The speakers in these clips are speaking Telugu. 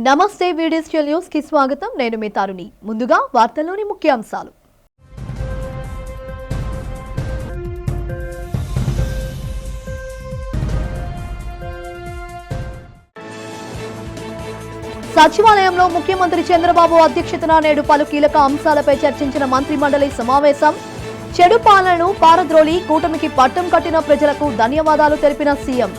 నమస్తే వీడియోస్టల్ న్యూస్ కి స్వాగతం. నేను మీ తారుని. ముందుగా వార్తల్లోని ముఖ్యాంశాలు. సచివాలయంలో ముఖ్యమంత్రి చంద్రబాబు అధ్యక్షతన నేడు పలు కీలక అంశాలపై చర్చించిన మంత్రి మండలి సమావేశం. చెడు పాలనను పారద్రోలి కూటమికి పట్టం కట్టిన ప్రజలకు ధన్యవాదాలు తెలిపిన సీఎం.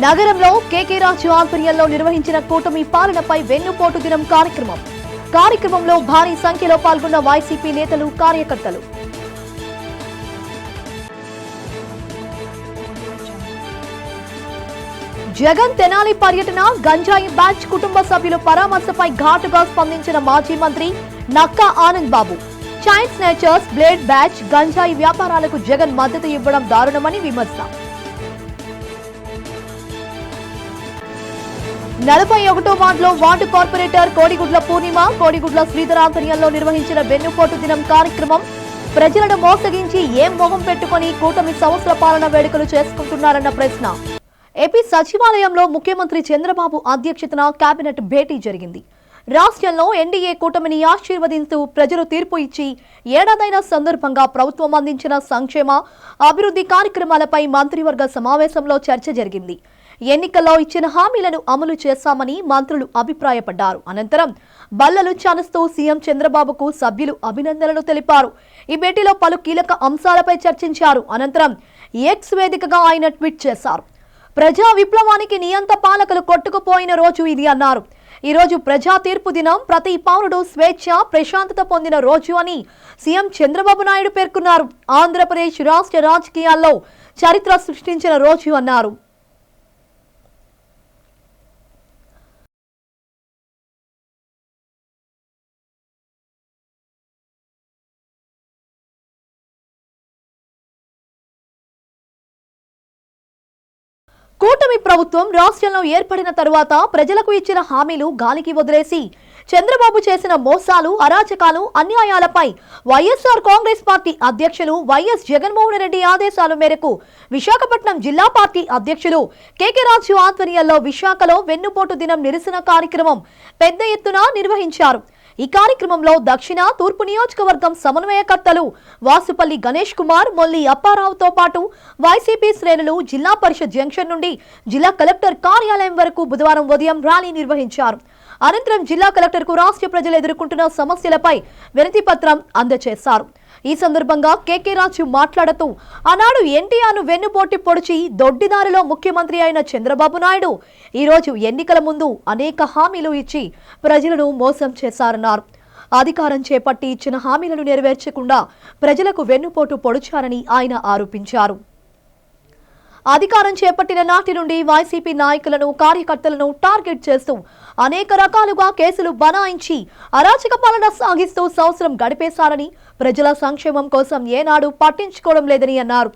నగరంలో కేకే రాజు ఆధ్వర్యంలో నిర్వహించిన కూటమి పాలనపై వెన్నుపోటు దినం కార్యక్రమంలో భారీ సంఖ్యలో పాల్గొన్న వైసీపీ నేతలు, కార్యకర్తలు. జగన్ తెనాలి పర్యటన, గంజాయి బ్యాచ్ కుటుంబ సభ్యుల పరామర్శపై ఘాటుగా స్పందించిన మాజీ మంత్రి Nakka Anand Babu. Chain స్నేచర్స్, blade batch, గంజాయి వ్యాపారాలకు జగన్ మద్దతు ఇవ్వడం దారుణమని విమర్శ. 41వ వార్డులో వార్డు కార్పొరేటర్ కోడిగుడ్ల పూర్ణిమ, కోడిగుడ్ల శ్రీధర్ ఆధ్వర్యంలో నిర్వహించిన వెన్నుపోటు దినం కార్యక్రమం. ప్రజలను మోసగించి ఏం మొహం పెట్టుకుని కూటమి సంవత్సర పాలన వేడుకలు చేసుకుంటున్నారన్న ప్రశ్న. ఏపీ సచివాలయంలో ముఖ్యమంత్రి చంద్రబాబు అధ్యక్షతన కేబినెట్ భేటీ జరిగింది. రాష్ట్రంలో ఎన్డీఏ కూటమిని ఆశీర్వదిస్తూ ప్రజలు తీర్పు ఇచ్చి ఏడాదైన సందర్భంగా ప్రభుత్వం అందించిన సంక్షేమ, అభివృద్ధి కార్యక్రమాలపై మంత్రివర్గ సమావేశంలో చర్చ జరిగింది. ఎన్నికల్లో ఇచ్చిన హామీలను అమలు చేశామని మంత్రులు అభిప్రాయపడ్డారు. అనంతరం బల్లలు చానుస్తూ సీఎం చంద్రబాబుకు సభ్యులు అభినందనలు తెలిపారు. ఈ భేటీలో పలు కీలక అంశాలపై చర్చించారు. అనంతరం ఎక్స్ వేదికగా ఆయన ట్వీట్ చేశారు. ప్రజా విప్లవానికి నియంత పాలకులు కొట్టుకుపోయిన రోజు ఇది అన్నారు. ఈ రోజు ప్రజా తీర్పు దినం, ప్రతి పౌరుడు స్వేచ్ఛ, ప్రశాంతత పొందిన రోజు అని సీఎం చంద్రబాబు నాయుడు పేర్కొన్నారు. ఆంధ్రప్రదేశ్ రాష్ట్ర రాజకీయాల్లో చరిత్ర సృష్టించిన రోజు అన్నారు. కూటమి ప్రభుత్వం రాష్ట్రంలో ఏర్పడిన తరువాత ప్రజలకు ఇచ్చిన హామీలు గాలికి వదిలేసి చంద్రబాబు చేసిన మోసాలు, అరాచకాలు, అన్యాయాలపై వైఎస్ఆర్ కాంగ్రెస్ పార్టీ అధ్యక్షులు వైఎస్ జగన్మోహన్ రెడ్డి ఆదేశాల మేరకు విశాఖపట్నం జిల్లా పార్టీ అధ్యక్షులు కేకే రాజు ఆధ్వర్యంలో విశాఖలో వెన్నుపోటు దినం నిరసన కార్యక్రమం పెద్ద ఎత్తున నిర్వహించారు. ఈ కార్యక్రమంలో దక్షిణ, తూర్పు నియోజకవర్గం సమన్వయకర్తలు వాసుపల్లి గణేష్ కుమార్, మొల్లి అప్పారావుతో పాటు వైసీపీ శ్రేణులు జిల్లా పరిషత్ జంక్షన్ నుండి జిల్లా కలెక్టర్ కార్యాలయం వరకు బుధవారం ఉదయం ర్యాలీ నిర్వహించారు. అనంతరం జిల్లా కలెక్టర్కు రాష్ట్ర ప్రజలు ఎదుర్కొంటున్న సమస్యలపై వినతి పత్రం అందజేశారు. ఈ సందర్భంగా కేకే రాజు మాట్లాడుతూ, ఆనాడు ఎన్టీఆర్ను వెన్నుపోటు పొడిచి దొడ్డిదారిలో ముఖ్యమంత్రి అయిన చంద్రబాబు నాయుడు ఈరోజు ఎన్నికల ముందు అనేక హామీలు ఇచ్చి ప్రజలను మోసం చేశారన్నారు. అధికారం చేపట్టి ఇచ్చిన హామీలను నెరవేర్చకుండా ప్రజలకు వెన్నుపోటు పొడిచారని ఆయన ఆరోపించారు. అధికారం చేపట్టిన నాటి నుండి వైసీపీ నాయకులను, కార్యకర్తలను టార్గెట్ చేస్తూ అనేక రకాలుగా కేసులు బనాయించి అరాచక పాలన సాగిస్తూ సంవత్సరం గడిపేశారని, ప్రజల సంక్షేమం కోసం ఏనాడు పట్టించుకోవడం లేదని అన్నారు.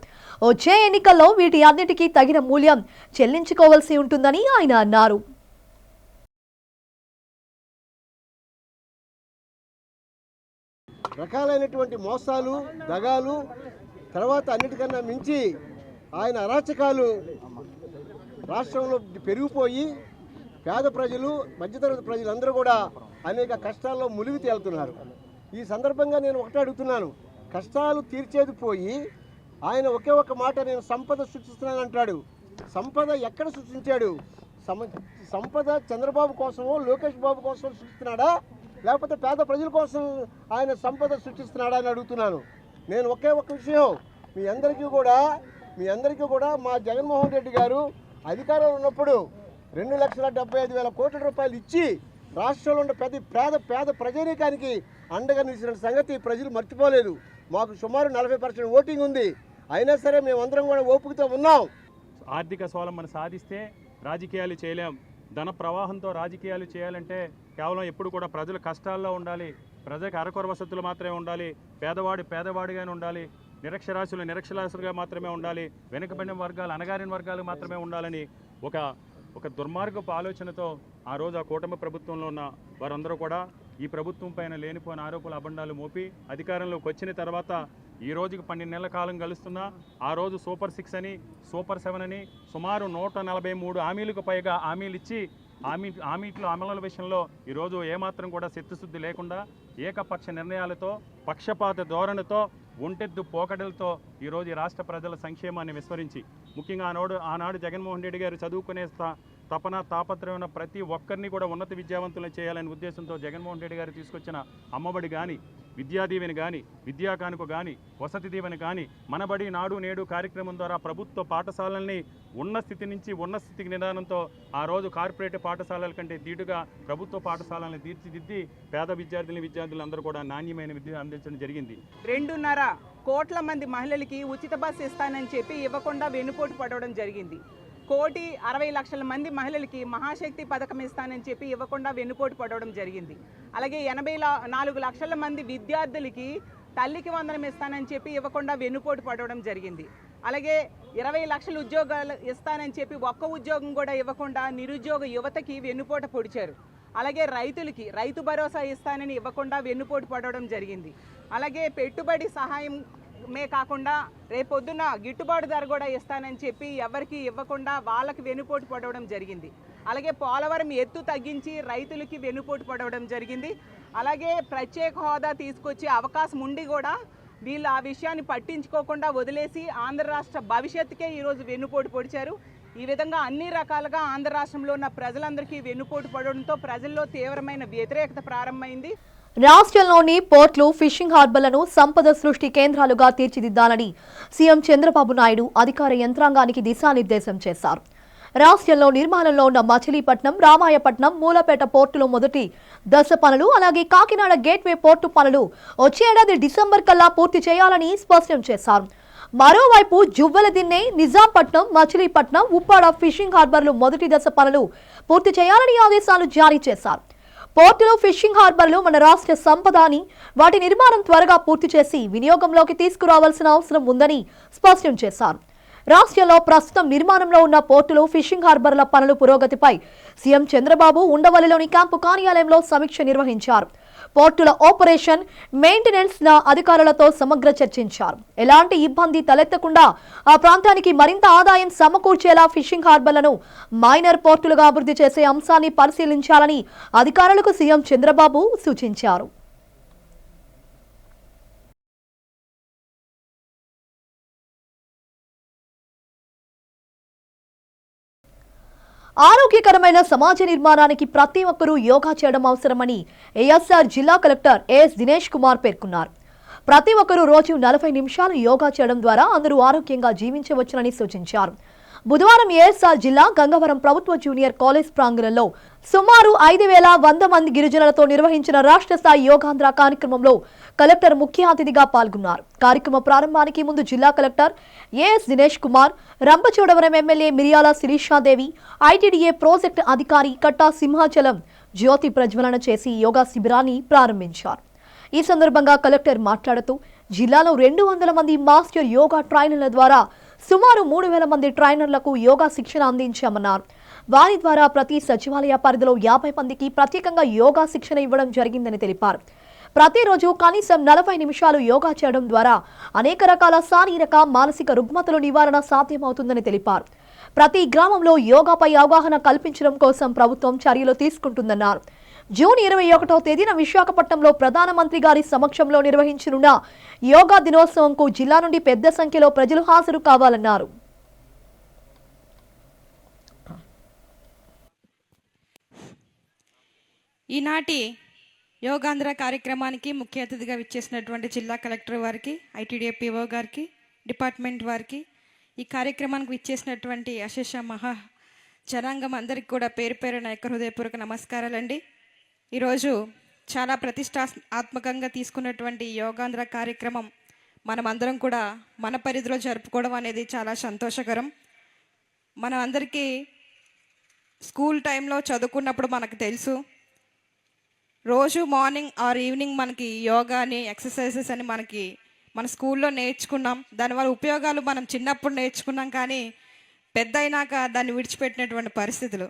వచ్చే ఎన్నికల్లో వీటి అన్నిటికీ తగిన మూల్యం చెల్లించుకోవాల్సి ఉంటుందని ఆయన అన్నారు. రకాలైనటువంటి మోసాలు, దగాలు, తర్వాత అన్నిటికన్నా మించి ఆయన అరాచకాలు రాష్ట్రంలో పెరిగిపోయి పేద ప్రజలు, మధ్యతరగతి ప్రజలందరూ కూడా అనేక కష్టాల్లో మునిగి తేలుతున్నారు. ఈ సందర్భంగా నేను ఒకటే అడుగుతున్నాను, కష్టాలు తీర్చేది పోయి ఆయన ఒకే ఒక మాట, నేను సంపద సృష్టిస్తున్నానంటాడు. సంపద ఎక్కడ సృష్టించాడు? సంపద చంద్రబాబు కోసమో, లోకేష్ బాబు కోసం సృష్టిస్తున్నాడా, లేకపోతే పేద ప్రజల కోసం ఆయన సంపద సృష్టిస్తున్నాడా అని అడుగుతున్నాను. నేను ఒకే ఒక విషయం మీ అందరికీ కూడా మా జగన్మోహన్ రెడ్డి గారు అధికారంలో ఉన్నప్పుడు 2,75,000 కోట్ల రూపాయలు ఇచ్చి రాష్ట్రంలో ఉన్న పేద ప్రజానీకానికి అండగా నిలిచిన సంగతి ప్రజలు మర్చిపోలేదు. మాకు సుమారు 40% ఓటింగ్ ఉంది. అయినా సరే మేమందరం కూడా ఓపికతో ఉన్నాం. ఆర్థిక స్వావలంబన సాధిస్తే రాజకీయాలు చేయలేం. ధన ప్రవాహంతో రాజకీయాలు చేయాలంటే కేవలం ఎప్పుడు కూడా ప్రజలు కష్టాల్లో ఉండాలి, ప్రజలకు అరకొర వసతులు మాత్రమే ఉండాలి, పేదవాడిగానే ఉండాలి, నిరక్షరాస్యులుగా మాత్రమే ఉండాలి, వెనుకబడిన వర్గాలు, అణగారిన వర్గాలు మాత్రమే ఉండాలని ఒక దుర్మార్గపు ఆలోచనతో ఆ రోజు ఆ కూటమి ప్రభుత్వంలో ఉన్న వారందరూ కూడా ఈ ప్రభుత్వం పైన లేనిపోయిన ఆరోపణలు, అబండాలు మోపి అధికారంలోకి వచ్చిన తర్వాత ఈ రోజుకి 12 నెలల కాలం గలుస్తున్నా ఆ రోజు సూపర్ 6 అని సూపర్ 7 అని సుమారు 143 హామీలకు పైగా హామీలు ఇచ్చి హామీల అమలుల విషయంలో ఈరోజు ఏమాత్రం కూడా చిత్తశుద్ధి లేకుండా ఏకపక్ష నిర్ణయాలతో పక్షపాత ధోరణితో ఒంటెద్దు పోకడలతో ఈరోజు ఈ రాష్ట్ర ప్రజల సంక్షేమాన్ని విస్మరించి ముఖ్యంగా ఆనాడు జగన్మోహన్ రెడ్డి గారు చదువుకునే తపన తాపత్రయమైన ప్రతి ఒక్కరిని కూడా ఉన్నత విద్యావంతులను చేయాలనే ఉద్దేశంతో జగన్మోహన్ రెడ్డి గారు తీసుకొచ్చిన అమ్మబడి కానీ విద్యాదీవెని కానీ విద్యా కానుక కానీ వసతి దీవెని కానీ మనబడి నాడు నేడు కార్యక్రమం ద్వారా ప్రభుత్వ పాఠశాలల్ని ఉన్న స్థితి నుంచి ఉన్న స్థితికి నిదానంతో ఆ రోజు కార్పొరేట్ పాఠశాలల కంటే ధీటుగా ప్రభుత్వ పాఠశాలలను తీర్చిదిద్ది పేద విద్యార్థులందరూ కూడా నాణ్యమైన విద్య అందించడం జరిగింది. 2.5 కోట్ల మంది మహిళలకి ఉచిత బస్సు ఇస్తానని చెప్పి ఇవ్వకుండా వెన్నుపోటు పడవడం జరిగింది. 1,60,00,000 మంది మహిళలకి మహాశక్తి పథకం ఇస్తానని చెప్పి ఇవ్వకుండా వెన్నుపోటు పడవడం జరిగింది. అలాగే 84 లక్షల మంది విద్యార్థులకి తల్లికి వందనం ఇస్తానని చెప్పి ఇవ్వకుండా వెన్నుపోటు పడవడం జరిగింది. అలాగే 20 లక్షల ఉద్యోగాలు ఇస్తానని చెప్పి ఒక్క ఉద్యోగం కూడా ఇవ్వకుండా నిరుద్యోగ యువతకి వెన్నుపోటు పొడిచారు. అలాగే రైతులకి రైతు భరోసా ఇస్తానని ఇవ్వకుండా వెన్నుపోటు పడవడం జరిగింది. అలాగే పెట్టుబడి సహాయం మే కాకుండా రేపొద్దున గిట్టుబాటు ధర కూడా ఇస్తానని చెప్పి ఎవరికి ఇవ్వకుండా వాళ్ళకి వెన్నుపోటు పడవడం జరిగింది. అలాగే పోలవరం ఎత్తు తగ్గించి రైతులకి వెన్నుపోటు పడవడం జరిగింది. అలాగే ప్రత్యేక హోదా తీసుకొచ్చే అవకాశం ఉండి కూడా వీళ్ళు ఆ విషయాన్ని పట్టించుకోకుండా వదిలేసి ఆంధ్ర రాష్ట్ర భవిష్యత్తుకే ఈరోజు వెన్నుపోటు పొడిచారు. ఈ విధంగా అన్ని రకాలుగా ఆంధ్ర రాష్ట్రంలో ఉన్న ప్రజలందరికీ వెన్నుపోటు పడడంతో ప్రజల్లో తీవ్రమైన వ్యతిరేకత ప్రారంభమైంది. రాష్ట్రంలోని పోర్ట్లు, ఫిషింగ్ హార్బర్లను సంపద సృష్టి కేంద్రాలుగా తీర్చిదిద్దాలని సీఎం చంద్రబాబు నాయుడు అధికార యంత్రాంగానికి దిశానిర్దేశం చేశారు. రాష్ట్రంలో నిర్మాణంలో ఉన్న మచిలీపట్నం, రామాయపట్నం, మూలపేట పోర్టులో మొదటి దశ పనులు, అలాగే కాకినాడ గేట్వే పోర్టు పనులు వచ్చే ఏడాది డిసెంబర్ కల్లా పూర్తి చేయాలని స్పష్టం చేశారు. మరోవైపు జువ్వలదిన్నె, నిజాంపట్నం, మచిలీపట్నం, ఉప్పాడ ఫిషింగ్ హార్బర్లు మొదటి దశ పనులు పూర్తి చేయాలని ఆదేశాలు జారీ చేశారు. పోర్టులో ఫిషింగ్ హార్బర్లు మన రాష్ట్ర సంపద అని, వాటి నిర్మాణం త్వరగా పూర్తి చేసి వినియోగంలోకి తీసుకురావాల్సిన అవసరం ఉందని స్పష్టం చేశారు. రాష్ట్రంలో ప్రస్తుతం నిర్మాణంలో ఉన్న పోర్టులు, ఫిషింగ్ హార్బర్ల పనుల పురోగతిపై సీఎం చంద్రబాబు ఉండవల్లిలోని క్యాంపు కార్యాలయంలో సమీక్ష నిర్వహించారు. పోర్టుల ఆపరేషన్, మెయింటెనెన్స్ అధికారులతో సమగ్ర చర్చించారు. ఎలాంటి ఇబ్బంది తలెత్తకుండా ఆ ప్రాంతానికి మరింత ఆదాయం సమకూర్చేలా ఫిషింగ్ హార్బర్లను మైనర్ పోర్టులుగా అభివృద్ధి చేసే అంశాన్ని పరిశీలించాలని అధికారులకు సీఎం చంద్రబాబు సూచించారు. ఆరోగ్యకరమైన సమాజ నిర్మాణానికి ప్రతి ఒక్కరూ యోగా చేయడం అవసరమని ఏఎస్ఆర్ జిల్లా కలెక్టర్ ఏఎస్ దినేష్ కుమార్ పేర్కొన్నారు. ప్రతి ఒక్కరూ రోజు 40 నిమిషాలు యోగా చేయడం ద్వారా అందరూ ఆరోగ్యంగా జీవించవచ్చునని సూచించారు. బుధవారం ఏఎస్ఆర్ జిల్లా గంగవరం ప్రభుత్వ జూనియర్ కాలేజ్ ప్రాంగణంలో సుమారు 5,100 మంది గిరిజనులతో నిర్వహించిన రాష్ట్ర స్థాయి యోగాంధ్ర కార్యక్రమంలో కలెక్టర్ ముఖ్య అతిథిగా పాల్గొన్నారు. కార్యక్రమ ప్రారంభానికి ముందు జిల్లా collector A S Dinesh Kumar, Rampachodavaram MLA Miriyala Sirishadevi, ITDA project అధికారి కట్టా సింహాచలం జ్యోతి ప్రజ్వలన చేసి యోగా శిబిరాన్ని ప్రారంభించారు. ఈ సందర్భంగా కలెక్టర్ మాట్లాడుతూ జిల్లాలో 200 మంది మాస్టర్ యోగా ట్రైనర్ల ద్వారా సుమారు 3,000 మంది ట్రైనర్లకు యోగా శిక్షణ అందించామన్నారు. వారి ద్వారా ప్రతి సచివాలయ పరిధిలో 50 మందికి ప్రత్యేకంగా యోగా శిక్షణ ఇవ్వడం జరిగిందని తెలిపారు. ప్రతిరోజు కనీసం 40 నిమిషాలు యోగా చేయడం ద్వారా అనేక రకాల శారీరక, మానసిక రుగ్మతల నివారణ సాధ్యమవుతుందని తెలిపారు. ప్రతి గ్రామంలో యోగాపై అవగాహన కల్పించడం కోసం ప్రభుత్వం చర్యలు తీసుకుంటుందన్నారు. జూన్ 21వ తేదీన విశాఖపట్నంలో ప్రధానమంత్రి గారి సమక్షంలో నిర్వహించనున్న యోగా దినోత్సవంకు జిల్లా నుండి పెద్ద సంఖ్యలో ప్రజలు హాజరు కావాలన్నారు. ఈనాటి యోగాంధ్ర కార్యక్రమానికి ముఖ్య అతిథిగా విచ్చేసినటువంటి జిల్లా కలెక్టర్ వారికి, ఐటీడీఏ పీఓ గారికి, డిపార్ట్మెంట్ వారికి, ఈ కార్యక్రమానికి విచ్చేసినటువంటి అశేష మహా జనాంగం అందరికీ కూడా పేరు పేరున హృదయపూర్వక నమస్కారాలండి. ఈరోజు చాలా ప్రతిష్టాత్మకంగా తీసుకున్నటువంటి యోగాంధ్ర కార్యక్రమం మనం అందరం కూడా మన పరిధిలో జరుపుకోవడం అనేది చాలా సంతోషకరం. మనం అందరికీ స్కూల్ టైంలో చదువుకున్నప్పుడు మనకు తెలుసు, రోజు మార్నింగ్ ఆర్ ఈవినింగ్ మనకి యోగాని, ఎక్సర్సైజెస్ అని మన స్కూల్లో నేర్చుకున్నాం. దానివల్ల ఉపయోగాలు మనం చిన్నప్పుడు నేర్చుకున్నాం, కానీ పెద్ద అయినాక దాన్ని విడిచిపెట్టినటువంటి పరిస్థితులు.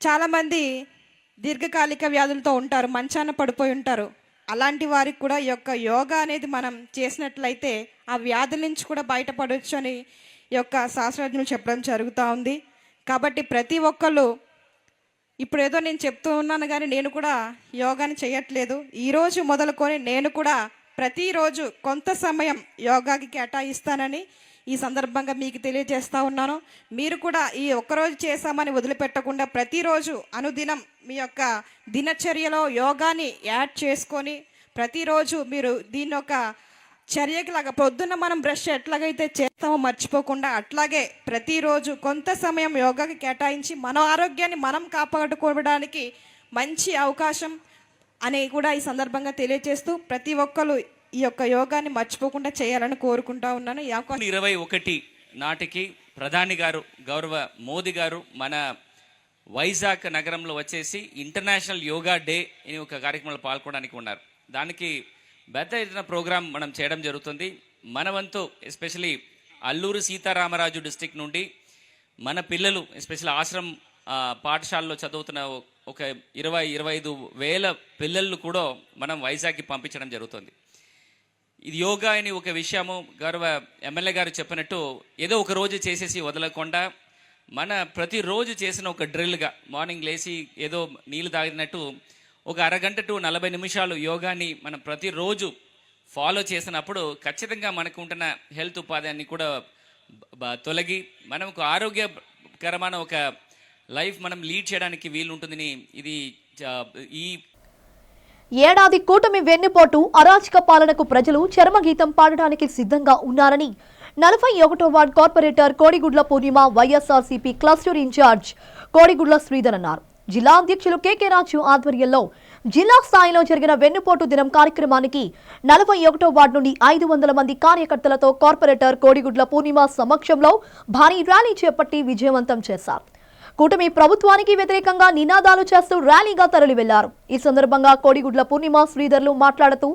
చాలామంది దీర్ఘకాలిక వ్యాధులతో ఉంటారు, మంచాన పడిపోయి ఉంటారు. అలాంటి వారికి కూడా ఈ యొక్క యోగా అనేది మనం చేసినట్లయితే ఆ వ్యాధుల నుంచి కూడా బయటపడవచ్చు అని ఈ యొక్క శాస్త్రజ్ఞులు చెప్పడం జరుగుతూ ఉంది. కాబట్టి ప్రతి ఒక్కళ్ళు ఇప్పుడు ఏదో నేను చెప్తూ ఉన్నాను కానీ నేను కూడా యోగాని చేయట్లేదు. ఈరోజు మొదలుకొని నేను కూడా ప్రతిరోజు కొంత సమయం యోగాకి కేటాయిస్తానని ఈ సందర్భంగా మీకు తెలియజేస్తూ ఉన్నాను. మీరు కూడా ఈ ఒక్కరోజు చేశామని వదిలిపెట్టకుండా ప్రతిరోజు అనుదినం మీ యొక్క దినచర్యలో యోగాని యాడ్ చేసుకొని ప్రతిరోజు మీరు దీన్ని ఒక చర్యకిలాగా పొద్దున్న మనం బ్రష్ ఎట్లాగైతే చేస్తామో మర్చిపోకుండా అట్లాగే ప్రతిరోజు కొంత సమయం యోగాకి కేటాయించి మన ఆరోగ్యాన్ని మనం కాపాడుకోవడానికి మంచి అవకాశం అని కూడా ఈ సందర్భంగా తెలియజేస్తూ ప్రతి ఒక్కరు ఈ యొక్క యోగాన్ని మర్చిపోకుండా చేయాలని కోరుకుంటా ఉన్నాను. 21 నాటికి ప్రధాని గారు గౌరవ మోదీ గారు మన వైజాగ్ నగరంలో వచ్చేసి ఇంటర్నేషనల్ యోగా డే అని ఒక కార్యక్రమంలో పాల్గొనడానికి ఉన్నారు. దానికి పెద్ద ఎత్తున ప్రోగ్రాం మనం చేయడం జరుగుతుంది. మన వంతు ఎస్పెషలీ అల్లూరు సీతారామరాజు డిస్టిక్ నుండి మన పిల్లలు ఎస్పెషల్లీ ఆశ్రమ్ పాఠశాలలో చదువుతున్న ఒక 20-25 వేల పిల్లలు కూడా మనం వైజాగ్కి పంపించడం జరుగుతుంది. ఇది యోగా అని ఒక విషయము గౌరవ ఎమ్మెల్యే గారు చెప్పినట్టు ఏదో ఒక రోజు చేసేసి వదలకుండా మన ప్రతిరోజు చేసిన ఒక డ్రిల్గా మార్నింగ్ లేచి ఏదో నీళ్ళు తాగినట్టు ఒక అరగంట టు 40 నిమిషాలు యోగాని మనం ప్రతిరోజు ఫాలో చేసినప్పుడు ఖచ్చితంగా మనకు ఉంటున్న హెల్త్ ఉపాధాన్ని కూడా తొలగి మనం ఒక ఆరోగ్యకరమైన ఒక లైఫ్ మనం లీడ్ చేయడానికి వీలుంటుందని ఇది ఈ ఏడాది కూటమి వెన్నుపోటు అరాచక పాలనకు ప్రజలు చర్మగీతం పాడడానికి సిద్ధంగా ఉన్నారని 41వ వార్డ్ కార్పొరేటర్ కోడిగుడ్ల పూర్ణిమ వైఎస్ఆర్సీపీ క్లస్టర్ ఇన్ఛార్జ్ కోడిగుడ్ల శ్రీధర్ అన్నారు. జిల్లా అధ్యక్షులు కేకే రాజు ఆధ్వర్యంలో జిల్లా స్థాయిలో జరిగిన వెన్నుపోటు దినం కార్యక్రమానికి 41వ వార్డు నుండి 500 మంది కార్యకర్తలతో కార్పొరేటర్ కోడిగుడ్ల పూర్ణిమ సమక్షంలో భారీ ర్యాలీ చేపట్టి విజయవంతం చేశారు. కూటమి ప్రభుత్వానికి వ్యతిరేకంగా నినాదాలు చేస్తూ ర్యాలీగా తరలి వెళ్లారు. ఈ సందర్భంగా కోడిగుడ్ల పూర్ణిమ శ్రీధర్లు మాట్లాడుతూ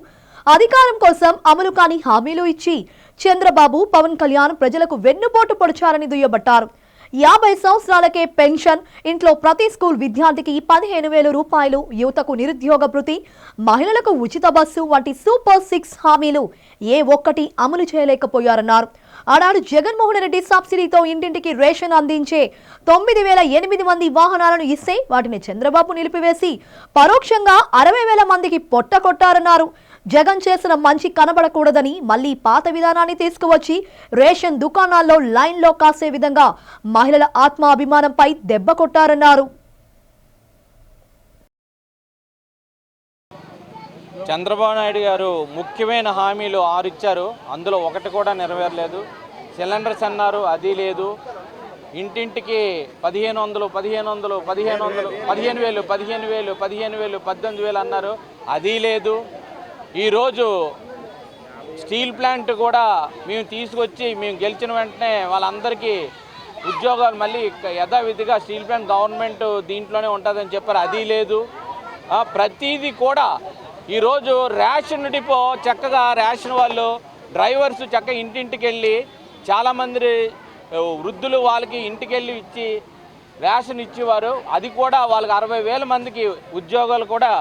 అధికారం కోసం అమలు కాని హామీలు ఇచ్చి చంద్రబాబు పవన్ కళ్యాణ్ ప్రజలకు వెన్నుపోటు పొడిచారని దుయ్యబట్టారు. 50 సంవత్సరాలకే పెన్షన్, ఇంట్లో ప్రతి స్కూల్ విద్యార్థికి 15,000 రూపాయలు, యువతకు నిరుద్యోగ భృతి, మహిళలకు ఉచిత బస్సు వంటి సూపర్ 6 హామీలు ఏ ఒక్కటి అమలు చేయలేకపోయారన్నారు. ఆనాడు జగన్మోహన్ రెడ్డి సబ్సిడీతో ఇంటింటికి రేషన్ అందించే 9,008 మంది వాహనాలను ఇస్తే వాటిని చంద్రబాబు నిలిపివేసి పరోక్షంగా 60,000 మందికి పొట్ట కొట్టారన్నారు. జగన్ చేసిన మంచి కనబడకూడదని మళ్లీ పాత విధానాన్ని తీసుకువచ్చి రేషన్ దుకాణాల్లో లైన్లో కాసే విధంగా మహిళల ఆత్మాభిమానంపై దెబ్బ కొట్టారన్నారు. చంద్రబాబు నాయుడు గారు ముఖ్యమైన హామీలు 6 ఇచ్చారు. అందులో ఒకటి కూడా నెరవేరలేదు. సిలిండర్స్ అన్నారు, అది లేదు. ఇంటింటికి 1,500 15,000 18,000 అన్నారు, అది లేదు. ఈరోజు స్టీల్ ప్లాంట్ కూడా మేము తీసుకొచ్చి మేము గెలిచిన వెంటనే వాళ్ళందరికీ ఉద్యోగాలు మళ్ళీ యథావిధిగా స్టీల్ ప్లాంట్ గవర్నమెంట్ దీంట్లోనే ఉంటుందని చెప్పారు, అది లేదు. ప్రతిదీ కూడా ఈరోజు రేషన్ డిపో చక్కగా రేషన్ వాళ్ళు డ్రైవర్స్ చక్కగా ఇంటింటికి వెళ్ళి చాలామంది వృద్ధులు వాళ్ళకి ఇంటికి వెళ్ళి ఇచ్చి రేషన్ ఇచ్చేవారు. అది కూడా వాళ్ళకి 60,000 మందికి ఉద్యోగాలు కూడా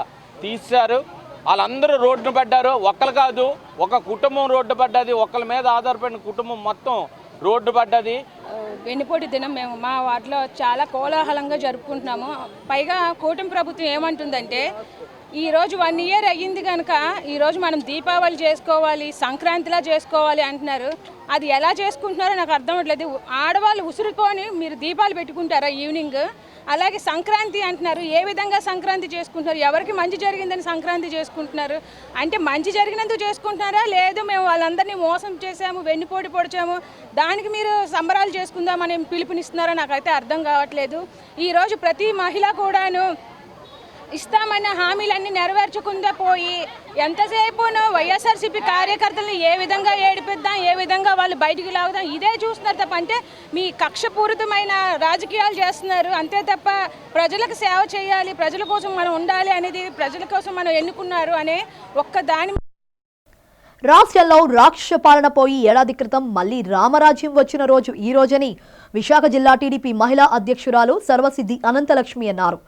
తీశారు. వాళ్ళందరూ రోడ్డున పడ్డారు. ఒక్కరు కాదు, ఒక కుటుంబం రోడ్డు పడ్డది. ఒకళ్ళ మీద ఆధారపడిన కుటుంబం మొత్తం రోడ్డు పడ్డది. వెన్నుపోటు దినం మేము మా వాటిలో చాలా కోలాహలంగా జరుపుకుంటున్నాము. పైగా కూటమి ప్రభుత్వం ఏమంటుందంటే ఈరోజు 1 ఇయర్ అయ్యింది కనుక ఈరోజు మనం దీపావళి చేసుకోవాలి, సంక్రాంతిలా చేసుకోవాలి అంటున్నారు. అది ఎలా చేసుకుంటున్నారో నాకు అర్థం అవ్వట్లేదు. ఆడవాళ్ళు ఉసురుకొని మీరు దీపాలు పెట్టుకుంటారా ఈవినింగ్? అలాగే సంక్రాంతి అంటున్నారు, ఏ విధంగా సంక్రాంతి చేసుకుంటున్నారు? ఎవరికి మంచి జరిగిందని సంక్రాంతి చేసుకుంటున్నారు? అంటే మంచి జరిగినందుకు చేసుకుంటున్నారా, లేదు మేము వాళ్ళందరినీ మోసం చేసాము, వెన్నుపోటు పొడిచాము, దానికి మీరు సంబరాలు చేసుకుందామని పిలుపునిస్తున్నారో నాకైతే అర్థం కావట్లేదు. ఈరోజు ప్రతి మహిళ కూడాను ఇస్తామన్న హామీలన్నీ నెరవేర్చకుండా పోయి ఎంతసేపునో వైఎస్ఆర్సీపీ కార్యకర్తలను ఏ విధంగా ఏడిపిద్దాం, ఏ విధంగా వాళ్ళు బయటికి లాగుదాం, ఇదే చూస్తున్నారు తప్ప అంటే మీ కక్షపూరితమైన రాజకీయాలు చేస్తున్నారు అంతే తప్ప ప్రజలకు సేవ చేయాలి, ప్రజల కోసం మనం ఉండాలి అనేది, ప్రజల కోసం మనం ఎన్నుకున్నారు అనే ఒక్క దాని. రాష్ట్రంలో రాక్షస పాలన పోయి ఏడాది క్రితం మళ్లీ రామరాజ్యం వచ్చిన రోజు ఈ రోజని విశాఖ జిల్లా టీడీపీ మహిళా అధ్యక్షురాలు సర్వసిద్ధి అనంతలక్ష్మి అన్నారు.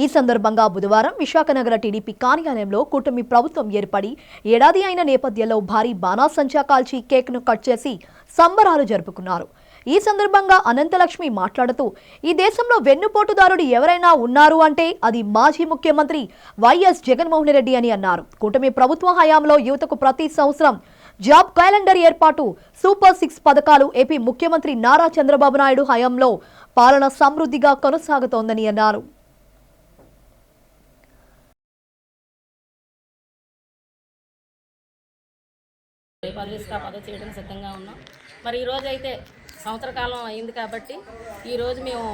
ఈ సందర్భంగా బుధవారం విశాఖనగర టీడీపీ కార్యాలయంలో కూటమి ప్రభుత్వం ఏర్పడి ఏడాది అయిన నేపథ్యంలో భారీ బాణాసంచా కాల్చి కేక్ను కట్ చేసి సంబరాలు జరుపుకున్నారు. ఈ సందర్భంగా అనంతలక్ష్మి మాట్లాడుతూ ఈ దేశంలో వెన్నుపోటుదారుడు ఎవరైనా ఉన్నారు అంటే అది మాజీ ముఖ్యమంత్రి వైఎస్ జగన్మోహన్ రెడ్డి అని అన్నారు. కూటమి ప్రభుత్వ హయాంలో యువతకు ప్రతి సంవత్సరం జాబ్ క్యాలెండర్ ఏర్పాటు, సూపర్ 6 పథకాలు ఏపీ ముఖ్యమంత్రి నారా చంద్రబాబు నాయుడు హయాంలో పాలన సమృద్ధిగా కొనసాగుతోందని అన్నారు. పదవి చేయడం సిద్ధంగా ఉన్నాం. మరి ఈరోజు అయితే సంవత్సర కాలం అయింది కాబట్టి ఈరోజు మేము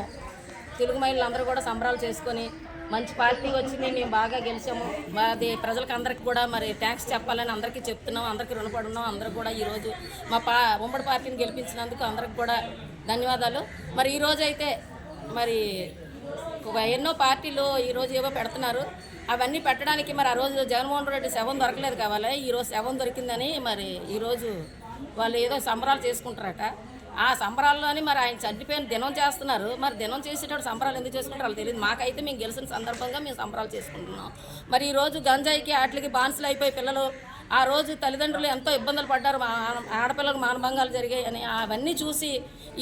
తెలుగు మహిళలందరూ కూడా సంబరాలు చేసుకొని మంచి పార్టీ వచ్చింది, మేము బాగా గెలిచాము, అది ప్రజలకు అందరికీ కూడా మరి థ్యాంక్స్ చెప్పాలని అందరికీ చెప్తున్నాం, అందరికీ రుణపడి ఉన్నాం. అందరూ కూడా ఈరోజు మా ఉమ్మడి పార్టీని గెలిపించినందుకు అందరికి కూడా ధన్యవాదాలు. మరి ఈరోజు అయితే మరి ఎన్నో పార్టీలు ఈరోజు ఏవో పెడుతున్నారు, అవన్నీ పెట్టడానికి మరి ఆ రోజు జగన్మోహన్ రెడ్డి శవం దొరకలేదు కావాలి, ఈరోజు శవం దొరికిందని మరి ఈరోజు వాళ్ళు ఏదో సంబరాలు చేసుకుంటారట. ఆ సంబరాల్లోని మరి ఆయన చనిపోయిన దినం చేస్తున్నారు. మరి దినం చేసేటప్పుడు సంబరాలు ఎందుకు చేసుకుంటారో వాళ్ళు తెలియదు. మాకైతే మేము గెలిచిన సందర్భంగా మేము సంబరాలు చేసుకుంటున్నాం. మరి ఈరోజు గంజాయికి వాటికి బాన్సులు అయిపోయి పిల్లలు ఆ రోజు తల్లిదండ్రులు ఎంతో ఇబ్బందులు పడ్డారు, ఆడపిల్లలకు మానభంగాలు జరిగాయని అవన్నీ చూసి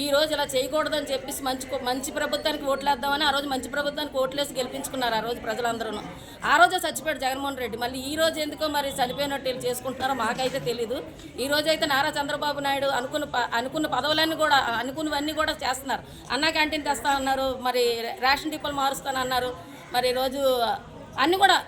ఈ రోజు ఇలా చేయకూడదని చెప్పేసి మంచి ప్రభుత్వానికి ఓట్లేద్దామని ఆ రోజు మంచి ప్రభుత్వానికి ఓట్లేసి గెలిపించుకున్నారు ఆ రోజు ప్రజలందరూ. ఆ రోజే చచ్చిపోయాడు జగన్మోహన్ రెడ్డి. మళ్ళీ ఈ రోజు ఎందుకో మరి చనిపోయినట్టు వీళ్ళు చేసుకుంటున్నారో మాకైతే తెలీదు. ఈ రోజు అయితే నారా చంద్రబాబు నాయుడు అనుకున్న పదవులన్నీ కూడా అనుకున్నవన్నీ కూడా చేస్తున్నారు. అన్నా క్యాంటీన్ తెస్తా అన్నారు, మరి రేషన్ డిపోలు మారుస్తానన్నారు, మరి ఈరోజు అన్నీ కూడా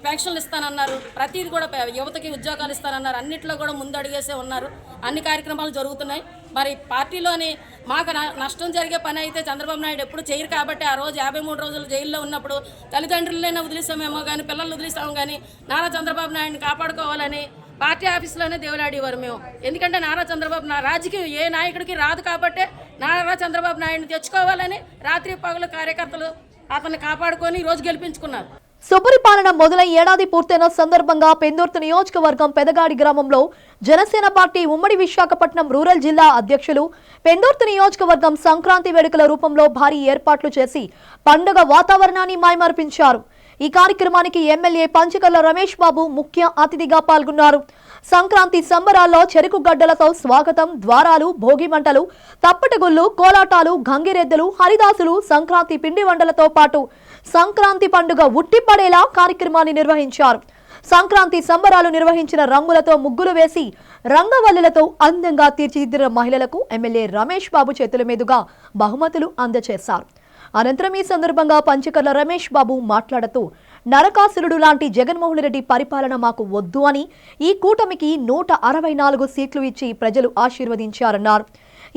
పెన్షన్లు ఇస్తానన్నారు, ప్రతిదీ కూడా యువతకి ఉద్యోగాలు ఇస్తానన్నారు, అన్నింటిలో కూడా ముందు అడిగేసే ఉన్నారు. అన్ని కార్యక్రమాలు జరుగుతున్నాయి. మరి పార్టీలోని మాకు నష్టం జరిగే పని అయితే చంద్రబాబు నాయుడు ఎప్పుడు చేయరు కాబట్టి ఆ రోజు 53 రోజులు జైల్లో ఉన్నప్పుడు తల్లిదండ్రులైనా వదిలేసామేమో కానీ పిల్లలు వదిలేసాము కానీ నారా చంద్రబాబు నాయుడిని కాపాడుకోవాలని పార్టీ ఆఫీసులోనే దేవులాడేవారు మేము. ఎందుకంటే నారా చంద్రబాబు రాజకీయం ఏ నాయకుడికి రాదు కాబట్టి నారా చంద్రబాబు నాయుడిని తెచ్చుకోవాలని రాత్రి పగలు కార్యకర్తలు అతన్ని కాపాడుకొని ఈరోజు గెలిపించుకున్నారు. సుపరిపాలన మొదలై ఏడాది పూర్తయిన సందర్భంగా పెందుర్తి నియోజకవర్గం పెదగాడి గ్రామంలో జనసేన పార్టీ ఉమ్మడి విశాఖపట్నం రూరల్ జిల్లా అధ్యక్షులు పెందుర్తి నియోజకవర్గం సంక్రాంతి వేడుకల రూపంలో భారీ ఏర్పాట్లు చేసి పండుగ వాతావరణాన్ని మైమర్పించారు. ఈ కార్యక్రమానికి ఎమ్మెల్యే పంచకర్ల రమేష్ బాబు ముఖ్య అతిథిగా పాల్గొన్నారు. సంక్రాంతి సంబరాల్లో చెరుకు గడ్డలతో స్వాగతం, ద్వారాలు, భోగి మంటలు, తప్పటగుళ్ళు, కోలాటాలు, గంగిరెద్దులు, హరిదాసులు, సంక్రాంతి పిండి వంటలతో పాటు సంక్రాంతి పండుగ ఉట్టిపడేలా కార్యక్రమాన్ని నిర్వహించారు. సంక్రాంతి సంబరాలు నిర్వహించిన రంగులతో ముగ్గులు వేసి రంగవల్లులతో అందంగా తీర్చిదిద్దిన మహిళలకు ఎమ్మెల్యే రమేష్ బాబు చేతుల మీదుగా బహుమతులు అందజేశారు. అనంతరం ఈ సందర్భంగా పంచకర్ల రమేష్ బాబు మాట్లాడుతూ నరకాసురుడు లాంటి జగన్మోహన్ రెడ్డి పరిపాలన మాకు వద్దు అని ఈ కూటమికి 164 సీట్లు ఇచ్చి ప్రజలు ఆశీర్వదించారన్నారు.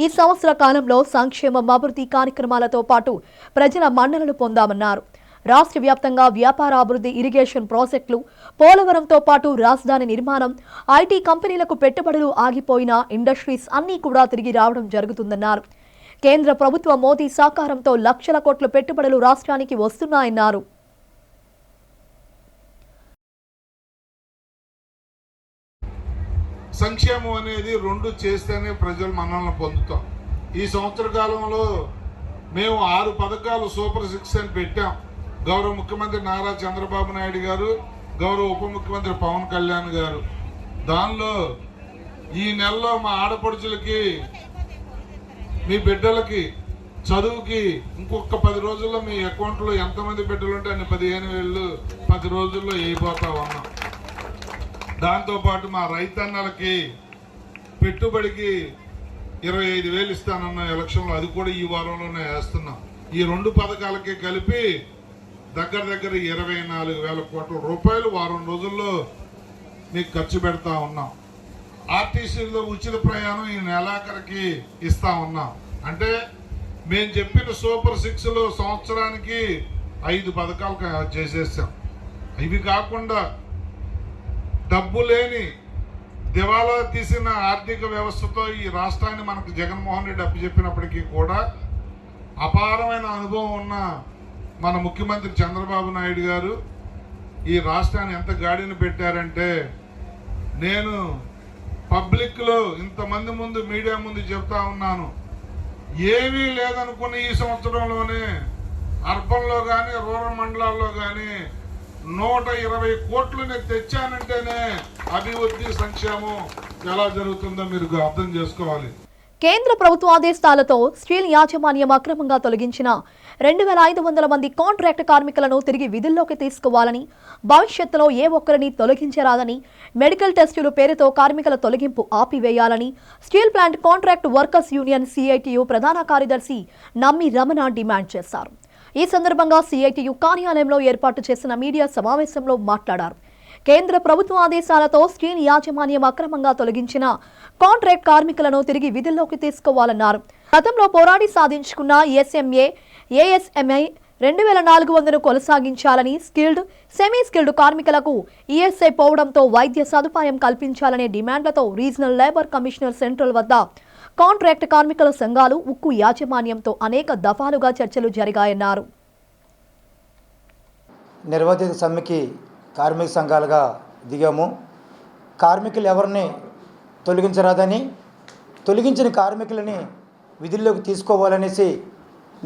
ఈ సంవత్సర కాలంలో సంక్షేమం, అభివృద్ధి కార్యక్రమాలతో పాటు ప్రజల మన్ననలు పొందామన్నారు. రాష్ట్ర వ్యాప్తంగా వ్యాపార అభివృద్ధి, ఇరిగేషన్ ప్రాజెక్టులు, పోలవరంతో పాటు రాజధాని నిర్మాణం, ఐటీ కంపెనీలకు పెట్టుబడులు ఆగిపోయిన ఇండస్ట్రీస్ అన్నీ కూడా తిరిగి రావడం జరుగుతుందన్నారు. కేంద్ర ప్రభుత్వ మోదీ సహకారంతో లక్షల కోట్ల పెట్టుబడులు రాష్ట్రానికి వస్తున్నాయన్నారు. సంక్షేమం అనేది 2 చేస్తేనే ప్రజలు మన్ననలు పొందుతాం. ఈ సంవత్సర కాలంలో మేము 6 పథకాలు సూపర్ 6 అని పెట్టాం. గౌరవ ముఖ్యమంత్రి నారా చంద్రబాబు నాయుడు గారు, గౌరవ ఉప ముఖ్యమంత్రి పవన్ కళ్యాణ్ గారు. దానిలో ఈ నెలలో మా ఆడపడుచులకి, మీ బిడ్డలకి చదువుకి ఇంకొక 10 రోజుల్లో మీ అకౌంట్లో ఎంతమంది బిడ్డలు ఉంటే అన్ని 15,000 10 రోజుల్లో వేయబోతా ఉన్నాం. దాంతోపాటు మా రైతన్నలకి పెట్టుబడికి 25,000 ఇస్తానన్న ఎలక్షన్లో, అది కూడా ఈ వారంలోనే వేస్తున్నాం. ఈ 2 పథకాలకి కలిపి దగ్గర 24,000 కోట్ల రూపాయలు వారం రోజుల్లో మీకు ఖర్చు పెడతా ఉన్నాం. ఆర్టీసీలో ఉచిత ప్రయాణం ఈ నెలాఖరికి ఇస్తా ఉన్నాం. అంటే మేము చెప్పిన సూపర్ 6లో సంవత్సరానికి 5 పథకాలు చేసేసాం. ఇవి కాకుండా డబ్బు లేని దివాలా తీసిన ఆర్థిక వ్యవస్థతో ఈ రాష్ట్రాన్ని మనకు జగన్మోహన్ రెడ్డి అప్పచెప్పినప్పటికీ కూడా అపారమైన అనుభవం ఉన్న మన ముఖ్యమంత్రి చంద్రబాబు నాయుడు గారు ఈ రాష్ట్రాన్ని ఎంత గాడిన పెట్టారంటే, నేను పబ్లిక్లో ఇంతమంది ముందు, మీడియా ముందు చెప్తా ఉన్నాను, ఏమీ లేదనుకున్న ఈ సంవత్సరంలోనే అర్బన్లో కానీ రూరల్ మండలాల్లో కానీ 120 కోట్లని తెచ్చానంటేనే అభివృద్ధి సంక్షేమం ఎలా జరుగుతుందో మీరు అర్థం చేసుకోవాలి. కేంద్ర ప్రభుత్వ ఆదేశాలతో స్టీల్ యాజమాన్యం అక్రమంగా తొలగించిన 2,500 మంది కాంట్రాక్ట్ కార్మికులను తిరిగి విధుల్లోకి తీసుకోవాలని, భవిష్యత్తులో ఏ ఒక్కరిని తొలగించరాదని, మెడికల్ టెస్టుల పేరుతో కార్మికుల తొలగింపు ఆపివేయాలని steel plant contract workers union CITU ప్రధాన కార్యదర్శి నమ్మి రమణ డిమాండ్ చేశారు. ఈ సందర్భంగా సిఐటియు కార్యాలయంలో ఏర్పాటు చేసిన మీడియా సమావేశంలో మాట్లాడారు. కేంద్ర ప్రభుత్వ ఆదేశాలతో స్టీల్ యాజమాన్యం అక్రమంగా తొలగించిన కాంట్రాక్ట్ కార్మికులను తిరిగి విధుల్లోకి తీసుకోవాలన్నారు. గతంలో పోరాడి సాధించుకున్న ఎస్ఎంఏ, ఏఎస్ఎంఐ 2,400 కొనసాగించాలని, స్కిల్డ్, సెమీ స్కిల్డ్ కార్మికులకు ఈఎస్ఐ పోవడంతో వైద్య సదుపాయం కల్పించాలనే డిమాండ్లతో రీజనల్ లేబర్ కమిషనర్ సెంట్రల్ వద్ద కాంట్రాక్ట్ కార్మికుల సంఘాలు, ఉక్కు యాజమాన్యంతో అనేక దఫాలుగా చర్చలు జరిగాయన్నారు. నిర్వాధిత సమ్మెకి కార్మిక సంఘాలుగా దిగాము. కార్మికులు ఎవరిని తొలగించరాదని, తొలగించిన కార్మికులని విధుల్లోకి తీసుకోవాలనేసి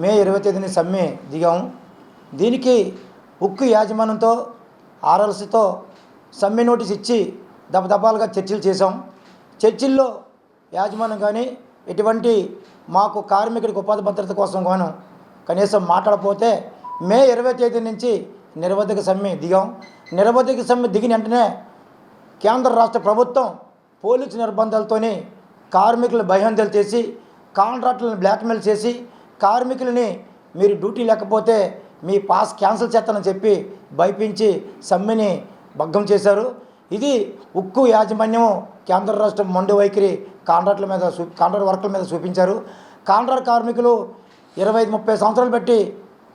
మే 20 తేదీని సమ్మె దిగాము. దీనికి ఉక్కు యాజమాన్యంతో ఆర్ఎల్సీతో సమ్మె నోటీస్ ఇచ్చి దఫాలుగా చర్చలు చేశాం. చర్చల్లో యాజమాన్యం కానీ ఎటువంటి మాకు కార్మికుడికి ఉపాధి భద్రత కోసం గాను కనీసం మాట్లాడకపోతే మే 20 తేదీ నుంచి నిరవధిక సమ్మె దిగాం. నిరవధిక సమ్మె దిగిన వెంటనే కేంద్ర రాష్ట్ర ప్రభుత్వం పోలీసు నిర్బంధాలతోని కార్మికులను భయహందలు చేసి, కాంట్రాక్టులను బ్లాక్మెయిల్ చేసి, కార్మికులని మీరు డ్యూటీ లేకపోతే మీ పాస్ క్యాన్సిల్ చేస్తానని చెప్పి భయపించి సమ్మెని భగ్నం చేశారు. ఇది ఉక్కు యాజమాన్యం కేంద్ర రాష్ట్రం మొండి వైఖరి కాంట్రాక్ట్ వర్కర్ల మీద చూపించారు. కాంట్రాక్ట్ కార్మికులు 25-30 సంవత్సరాలు బట్టి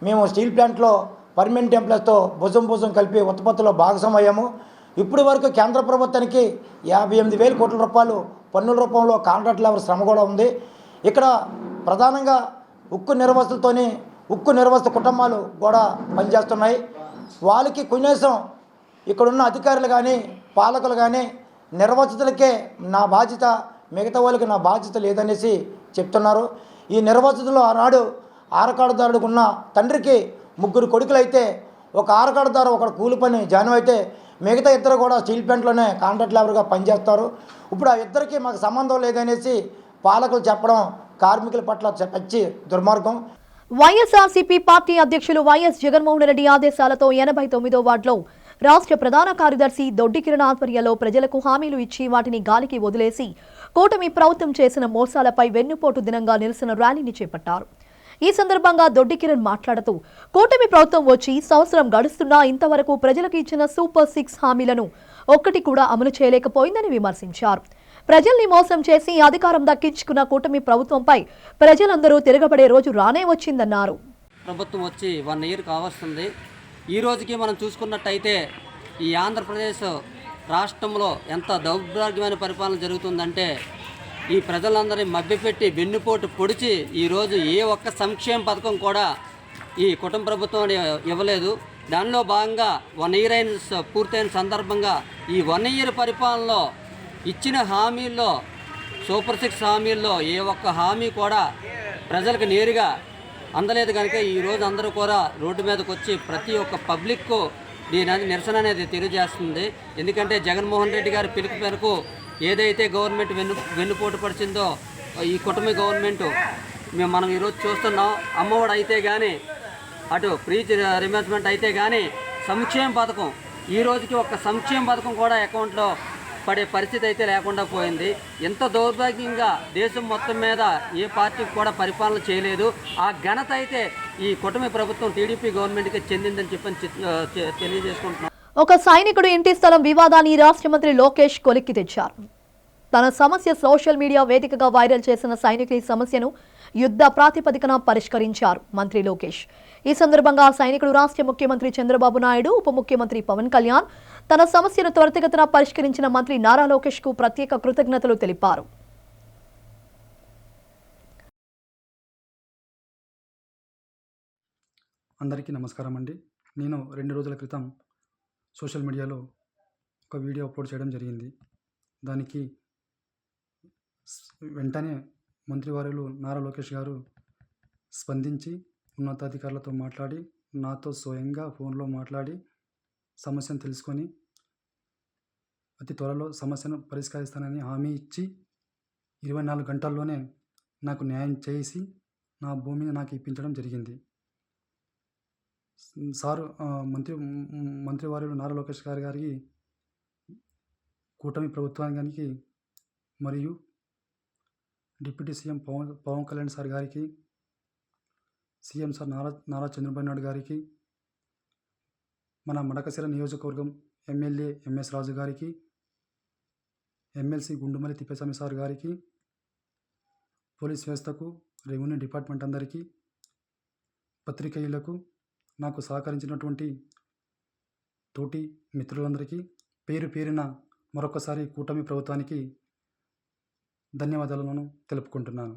మేము స్టీల్ ప్లాంట్లో పర్మనెంట్ ఎంప్లాయ్స్తో భుజం కలిపి ఉత్పత్తిలో భాగస్వామయ్యాము. ఇప్పటి వరకు కేంద్ర ప్రభుత్వానికి 58,000 కోట్ల రూపాయలు పన్నుల రూపంలో కాంట్రాక్ట్ లేబర్ శ్రమ కూడా ఉంది. ఇక్కడ ప్రధానంగా ఉక్కు నిర్వాసితులతోని ఉక్కు నిర్వాసిత కుటుంబాలు కూడా పనిచేస్తున్నాయి. వాళ్ళకి కనీసం ఇక్కడున్న అధికారులు కానీ పాలకులు కానీ నిర్వాసితులకే నా బాధ్యత, మిగతా వాళ్ళకి నా బాధ్యత లేదనేసి చెప్తున్నారు. ఈ నిర్వాసితులు ఆనాడు ఆరకాడుదారుడికి ఉన్న తండ్రికి 3 కొడుకులు అయితే, ఒక ఆరకాడుదారు ఒక కూలి పని జాయిన్ అయితే మిగతా ఇద్దరు కూడా స్టీల్ ప్లాంట్లోనే కాంట్రాక్ట్ లేబర్గా పనిచేస్తారు. ఇప్పుడు ఆ ఇద్దరికి మాకు సంబంధం లేదనేసి పాలకులు చెప్పడం కార్మికుల పట్ల పచ్చి దుర్మార్గం. వైఎస్ఆర్సీపీ పార్టీ అధ్యక్షులు వైఎస్ జగన్మోహన్ రెడ్డి ఆదేశాలతో 89వ వార్డులో రాష్ట్ర ప్రధాన కార్యదర్శి దొడ్డి కిరణ్ ఆధ్వర్యంలో ప్రజలకు హామీలు ఇచ్చి వాటిని గాలికి వదిలేసి కూటమి ప్రభుత్వం చేసిన మోసాలపై వెన్నుపోటు దినంగా నిరసన ర్యాలీని చేపట్టారు. ఈ సందర్భంగా దొడ్డి కిరణ్ మాట్లాడుతూ కూటమి ప్రభుత్వం వచ్చి సంవత్సరం గడుస్తున్నా ఇంతవరకు ప్రజలకు ఇచ్చిన సూపర్ 6 హామీలను ఒక్కటి కూడా అమలు చేయలేకపోయిందని విమర్శించారు. ప్రజల్ని మోసం చేసి అధికారం దక్కించుకున్న కూటమి ప్రభుత్వంపై ప్రజలందరూ తిరగబడే రోజు రానే వచ్చిందన్నారు. ప్రభుత్వం వచ్చి 1 ఇయర్ కావస్తుంది. ఈ రోజుకి మనం చూసుకున్నట్టయితే ఈ ఆంధ్రప్రదేశ్ రాష్ట్రంలో ఎంత దౌర్భాగ్యమైన పరిపాలన జరుగుతుందంటే, ఈ ప్రజలందరినీ మభ్యపెట్టి వెన్నుపోటు పొడిచి ఈరోజు ఏ ఒక్క సంక్షేమ పథకం కూడా ఈ కుటుంబ ప్రభుత్వం ఇవ్వలేదు. దానిలో భాగంగా 1 ఇయర్ పూర్తయిన సందర్భంగా ఈ 1 ఇయర్ పరిపాలనలో ఇచ్చిన హామీల్లో, సూపర్ 6 హామీల్లో ఏ ఒక్క హామీ కూడా ప్రజలకు నేరుగా అందలేదు. కనుక ఈరోజు అందరూ కూడా రోడ్డు మీదకి వచ్చి ప్రతి ఒక్క పబ్లిక్కు దీని నిరసన అనేది తెలియజేస్తుంది. ఎందుకంటే జగన్మోహన్ రెడ్డి గారి పిలుపు మేరకు ఏదైతే గవర్నమెంట్ వెన్నుపోటు పడిచిందో ఈ కుటుంబ గవర్నమెంట్ మనం ఈరోజు చూస్తున్నాం. అమ్మఒడి అయితే కానీ, అటు ప్రీ రిమెన్స్మెంట్ అయితే కానీ, సంక్షేమ పథకం ఈ రోజుకి ఒక్క సంక్షేమ పథకం కూడా అకౌంట్లో పడే పరిస్థితి అయితే లేకుండా పోయింది. ఎంత దౌర్భాగ్యంగా దేశం మొత్తం మీద ఏ పార్టీకి కూడా పరిపాలన చేయలేదు. ఆ ఘనత అయితే ఈ కూటమి ప్రభుత్వం టీడీపీ గవర్నమెంట్కి చెందిందని చెప్పని తెలియజేసుకుంటున్నాం. ఒక సైనికుడు ఇంటి స్థలం వివాదాన్ని రాష్ట్ర మంత్రి లోకేష్ కొలిక్కి తెచ్చారు. తన సమస్య సోషల్ మీడియా వేదికగా వైరల్ చేసిన సైనికుడి సమస్యను యుద్ధ ప్రాతిపదికన పరిష్కరించారు మంత్రి లోకేష్. ఈ సందర్భంగా సైనికుడు రాష్ట్ర ముఖ్యమంత్రి చంద్రబాబు నాయుడు, ఉప ముఖ్యమంత్రి పవన్ కళ్యాణ్ తన సమస్యను త్వరితగతిన పరిష్కరించిన మంత్రి నారా లోకేష్ కు ప్రత్యేక కృతజ్ఞతలు తెలిపారు. అందరికీ నమస్కారం అండి. నేను 2 రోజుల క్రితం సోషల్ మీడియాలో ఒక వీడియో అప్లోడ్ చేయడం జరిగింది. దానికి వెంటనే మంత్రివర్యులు నారా లోకేష్ గారు స్పందించి ఉన్నతాధికారులతో మాట్లాడి నాతో స్వయంగా ఫోన్లో మాట్లాడి సమస్యను తెలుసుకొని అతి త్వరలో సమస్యను పరిష్కరిస్తానని హామీ ఇచ్చి 24 గంటల్లోనే నాకు న్యాయం చేసి నా భూమిని నాకు ఇప్పించడం జరిగింది. సారు మంత్రివర్యులు నారా లోకేష్ గారికి, కూటమి ప్రభుత్వానికి మరియు deputy CM Pawan Kalyan sir గారికి, సీఎం సార్ నారా చంద్రబాబు నాయుడు గారికి, మన మడకశిర నియోజకవర్గం ఎమ్మెల్యే ఎంఎస్ రాజు గారికి, ఎమ్మెల్సీ గుండుమల్లి తిప్పేస్వామి సార్ గారికి, పోలీస్ వ్యవస్థకు, రెవెన్యూ డిపార్ట్మెంట్ అందరికీ, పత్రికేయులకు, నాకు సహకరించినటువంటి తోటి మిత్రులందరికీ పేరు పేరున మరొకసారి కూటమి ప్రభుత్వానికి ధన్యవాదాలను తెలుపుకుంటున్నాను.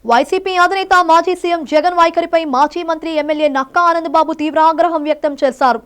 వైసీపీ అధినేత మాజీ సీఎం జగన్ వైఖరిపై మాజీ మంత్రి ఎమ్మెల్యే నక్కా ఆనందబాబు తీవ్ర ఆగ్రహం వ్యక్తం చేశారు.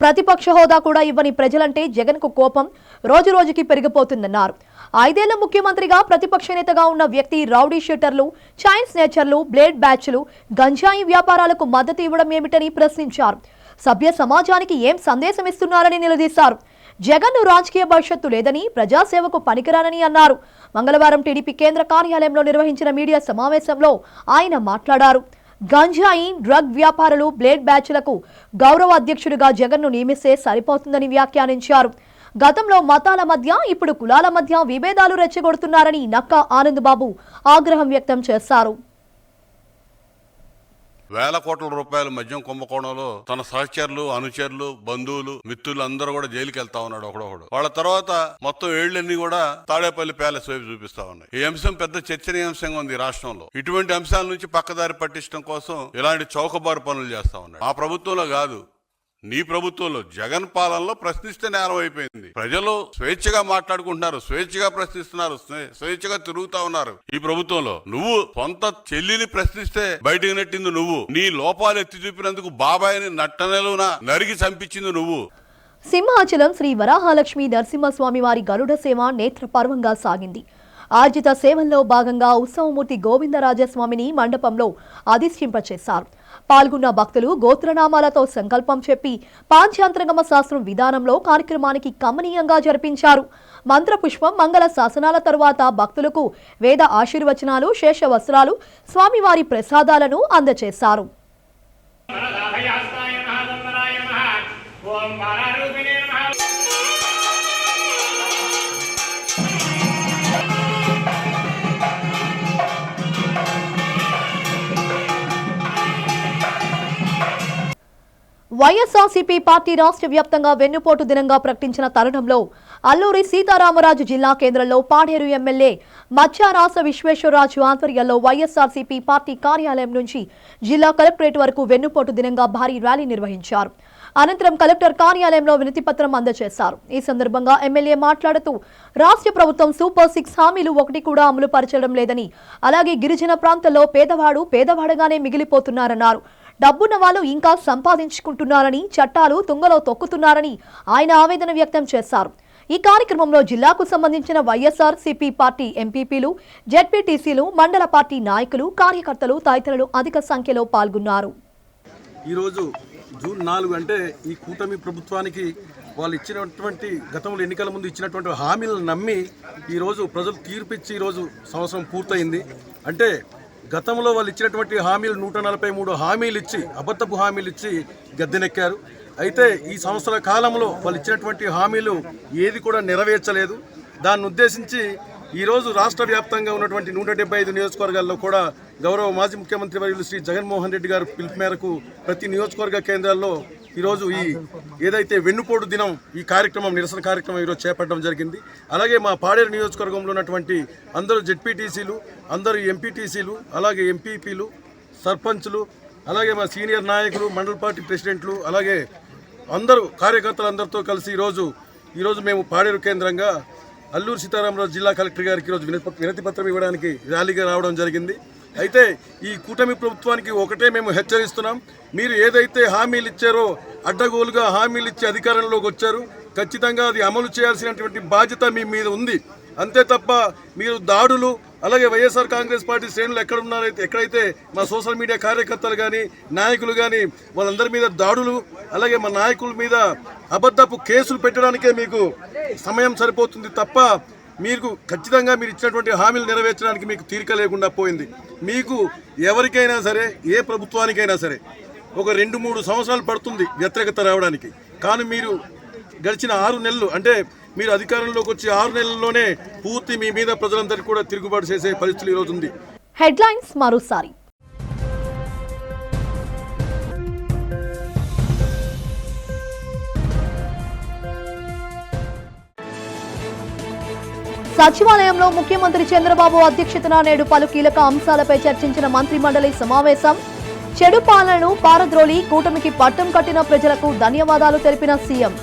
ప్రతిపక్ష హోదా కూడా ఇవ్వని ప్రజలంటే జగన్కు కోపం రోజురోజుకి పెరిగిపోతుందన్నారు. 5 ఏళ్ల ముఖ్యమంత్రిగా ప్రతిపక్ష నేతగా ఉన్న వ్యక్తి రౌడీ షూటర్లు, చైన్ స్నేచర్లు, బ్లేడ్ బ్యాచ్లు, గంజాయి వ్యాపారాలకు మద్దతు ఇవ్వడం ఏమిటని ప్రశ్నించారు. సభ్య సమాజానికి ఏం సందేశం ఇస్తున్నారని నిలదీశారు. జగన్ను రాజకీయ భవిష్యత్తు లేదని, ప్రజాసేవకు పనికిరానని అన్నారు. మంగళవారం టీడీపీ కేంద్ర కార్యాలయంలో నిర్వహించిన మీడియా సమావేశంలో ఆయన మాట్లాడారు. గంజాయి, డ్రగ్ వ్యాపారులు, బ్లేడ్ బ్యాచ్లకు గౌరవ అధ్యక్షుడిగా జగన్ను నియమిస్తే సరిపోతుందని వ్యాఖ్యానించారు. గతంలో మతాల మధ్య, ఇప్పుడు కులాల మధ్య విభేదాలు రెచ్చగొడుతున్నారని నక్కా ఆనందబాబు ఆగ్రహం వ్యక్తం చేశారు. వేల కోట్ల రూపాయల మద్యం కుంభకోణంలో తన సహచరులు, అనుచరులు, బంధువులు, మిత్రులు అందరూ కూడా జైలుకి వెళ్తా ఉన్నాడు ఒకడొకడు. వాళ్ళ తర్వాత మొత్తం ఏళ్లన్నీ కూడా తాడేపల్లి ప్యాలెస్ వైపు చూపిస్తా ఉన్నాయి. ఈ అంశం పెద్ద చర్చనీయాంశంగా ఉంది రాష్ట్రంలో. ఇటువంటి అంశాల నుంచి పక్కదారి పట్టించడం కోసం ఇలాంటి చౌకబారు పనులు చేస్తా ఉన్నాడు. ఆ ప్రభుత్వంలో కాదు, నీ ప్రభుత్వంలో జగన్ పాలనలో ప్రశ్నిస్తే నేరం అయిపోయింది. ప్రజలు స్వేచ్ఛగా మాట్లాడుకుంటున్నారు, స్వేచ్ఛగా ప్రశ్నిస్తున్నారు, స్వేచ్ఛగా తిరుగుతా ఉన్నారు. ఈ ప్రభుత్వంలో నువ్వు సొంత చెల్లిని ప్రశ్నిస్తే బయటకు నెట్టింది నువ్వు. నీ లోపాలు ఎత్తి చూపినందుకు బాబాయిని నట్టనెలున నరికి చంపించింది నువ్వు. సింహాచలం శ్రీ వరాహలక్ష్మి నరసింహస్వామి వారి గరుడ సేవ నేత్రపర్వంగా సాగింది. ఆర్జిత సేవల్లో భాగంగా ఉత్సవమూర్తి గోవిందరాజస్వామిని మండపంలో అధిష్ఠింపచేశారు. పాల్గొన్న భక్తులు గోత్రనామాలతో సంకల్పం చెప్పి పాంచాంతరగమ శాస్త్రం విధానంలో కార్యక్రమానికి కమనీయంగా జరిపించారు. మంత్రపుష్పం, మంగళ శాసనాల తరువాత భక్తులకు వేద ఆశీర్వచనాలు, శేష వస్త్రాలు, స్వామివారి ప్రసాదాలను అందజేశారు. వైఎస్ఆర్సీపీ పార్టీ రాష్ట్ర వ్యాప్తంగా వెన్నుపోటు దినంగా ప్రకటించిన తరుణంలో అల్లూరి సీతారామరాజు జిల్లా కేంద్రంలో పాడేరు ఎమ్మెల్యే మచ్చారాస విశ్వేశ్వరరాజు ఆధ్వర్యంలో వైఎస్ఆర్సీపీ పార్టీ కార్యాలయం నుంచి జిల్లా కలెక్టరేట్ వరకు వెన్నుపోటు దినంగా భారీ ర్యాలీ నిర్వహించారు. అనంతరం కలెక్టర్ కార్యాలయంలో వినతిపత్రం అందజేశారు. ఈ సందర్భంగా ఎమ్మెల్యే మాట్లాడుతూ రాష్ట్ర ప్రభుత్వం సూపర్ 6 హామీలు ఒకటి కూడా అమలు పరచడం లేదని, అలాగే గిరిజన ప్రాంతాల్లో పేదవాడు పేదవాడగానే మిగిలిపోతున్నారన్నారు. డబ్బున్న వాళ్ళు ఇంకా సంపాదించుకుంటున్నారని, చట్టాలు తుంగలో తొక్కుతున్నారని ఆయన ఆవేదన వ్యక్తం చేశారు. ఈ కార్యక్రమంలో జిల్లాకు సంబంధించిన వైఎస్ఆర్సీపీ పార్టీ ఎంపీపీలు, జెడ్పీటీసీలు, మండల పార్టీ నాయకులు, కార్యకర్తలు తదితరులు అధిక సంఖ్యలో పాల్గొన్నారు. ఈరోజు జూన్ 4 అంటే ఈ కూటమి ప్రభుత్వానికి వాళ్ళు ఇచ్చినటువంటి గతంలో ఎన్నికల ముందు ఇచ్చినటువంటి హామీలను నమ్మి ఈరోజు ప్రజలు తీర్పిచ్చి ఈరోజు సంవత్సరం పూర్తయింది. అంటే గతంలో వాళ్ళు ఇచ్చినటువంటి హామీలు 143 హామీలు ఇచ్చి, అబద్ధపు హామీలు ఇచ్చి గద్దెనెక్కారు. అయితే ఈ సంవత్సర కాలంలో వాళ్ళు ఇచ్చినటువంటి హామీలు ఏది కూడా నెరవేర్చలేదు. దాన్ని ఉద్దేశించి ఈరోజు రాష్ట్ర వ్యాప్తంగా ఉన్నటువంటి 175 నియోజకవర్గాల్లో కూడా గౌరవ మాజీ ముఖ్యమంత్రి వర్యులు శ్రీ జగన్మోహన్ రెడ్డి గారు పిలుపు మేరకు ప్రతి నియోజకవర్గ కేంద్రాల్లో ఈరోజు ఈ ఏదైతే వెన్నుపోటు దినం ఈ కార్యక్రమం, నిరసన కార్యక్రమం ఈరోజు చేపట్టడం జరిగింది. అలాగే మా పాడేరు నియోజకవర్గంలో ఉన్నటువంటి అందరూ జెడ్పీటీసీలు, అందరూ ఎంపీటీసీలు, అలాగే ఎంపీపీలు, సర్పంచులు, అలాగే మా సీనియర్ నాయకులు, మండల పార్టీ ప్రెసిడెంట్లు, అలాగే అందరూ కార్యకర్తలందరితో కలిసి ఈరోజు మేము పాడేరు కేంద్రంగా అల్లూరు సీతారామరాజు జిల్లా కలెక్టర్ గారికి ఈరోజు వినతి పత్రం ఇవ్వడానికి ర్యాలీగా రావడం జరిగింది. అయితే ఈ కూటమి ప్రభుత్వానికి ఒకటే మేము హెచ్చరిస్తున్నాం, మీరు ఏదైతే హామీలు ఇచ్చారో, అడ్డగోలుగా హామీలు ఇచ్చి అధికారంలోకి వచ్చారు, ఖచ్చితంగా అది అమలు చేయాల్సినటువంటి బాధ్యత మీ మీద ఉంది. అంతే తప్ప మీరు దాడులు, అలాగే వైఎస్ఆర్ కాంగ్రెస్ పార్టీ శ్రేణులు ఎక్కడైతే మా సోషల్ మీడియా కార్యకర్తలు కానీ నాయకులు కానీ వాళ్ళందరి మీద దాడులు, అలాగే మా నాయకుల మీద అబద్ధపు కేసులు పెట్టడానికే మీకు సమయం సరిపోతుంది తప్ప మీకు ఖచ్చితంగా మీరు ఇచ్చినటువంటి హామీలు నెరవేర్చడానికి మీకు తీరిక లేకుండా పోయింది. మీకు ఎవరికైనా సరే, ఏ ప్రభుత్వానికైనా సరే ఒక 2-3 సంవత్సరాలు పడుతుంది వ్యతిరేకత రావడానికి. కానీ మీరు గడిచిన 6 నెలలు, అంటే మీరు అధికారంలోకి వచ్చి 6 నెలల్లోనే పూర్తి మీ మీద ప్రజలందరికీ కూడా తిరుగుబాటు చేసే పరిస్థితులు ఈరోజు ఉంది. హెడ్లైన్స్ మరోసారి. సచివాలయంలో ముఖ్యమంత్రి చంద్రబాబు అధ్యక్షతన నేడు పలు కీలక అంశాలపై చర్చించిన మంత్రి మండలి సమావేశం. చెడు పాలనను పారద్రోలి కూటమికి పట్టం కట్టిన ప్రజలకు ధన్యవాదాలు తెలిపిన సీఎం.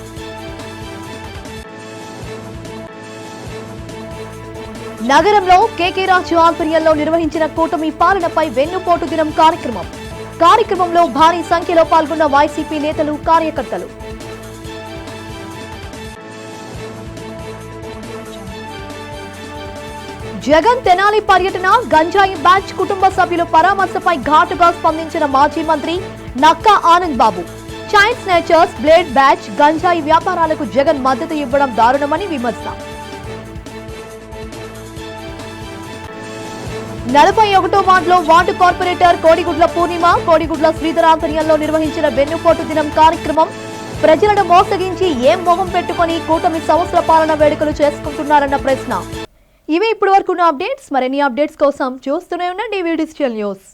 నగరంలో కేకే రాజు ఆధ్వర్యంలో నిర్వహించిన కూటమి పాలనపై వెన్నుపోటు దినం కార్యక్రమంలో భారీ సంఖ్యలో పాల్గొన్న వైసీపీ నేతలు, కార్యకర్తలు. జగన్ తెనాలి పర్యటన, గంజాయి బ్యాచ్ కుటుంబ సభ్యుల పరామర్శపై ఘాటుగా స్పందించిన మాజీ మంత్రి Nakka Anand Babu. Chain స్నేచర్స్, blade batch, గంజాయి వ్యాపారాలకు జగన్ మద్దతు ఇవ్వడం దారుణమని విమర్శ. 41వ వార్డులో వార్డు కార్పొరేటర్ కోడిగుడ్ల పూర్ణిమ, కోడిగుడ్ల శ్రీధర్ ఆధ్వర్యంలో నిర్వహించిన వెన్నుపోటు దినం కార్యక్రమం. ప్రజలను మోసగించి ఏం మొహం పెట్టుకుని కూటమి సంవత్సర పాలన వేడుకలు చేసుకుంటున్నారన్న ప్రశ్న. ఇవే ఇప్పటి వరకు ఉన్న అప్డేట్స్. మరిన్ని అప్డేట్స్ కోసం చూస్తూనే ఉండండి డిజిటల్ న్యూస్.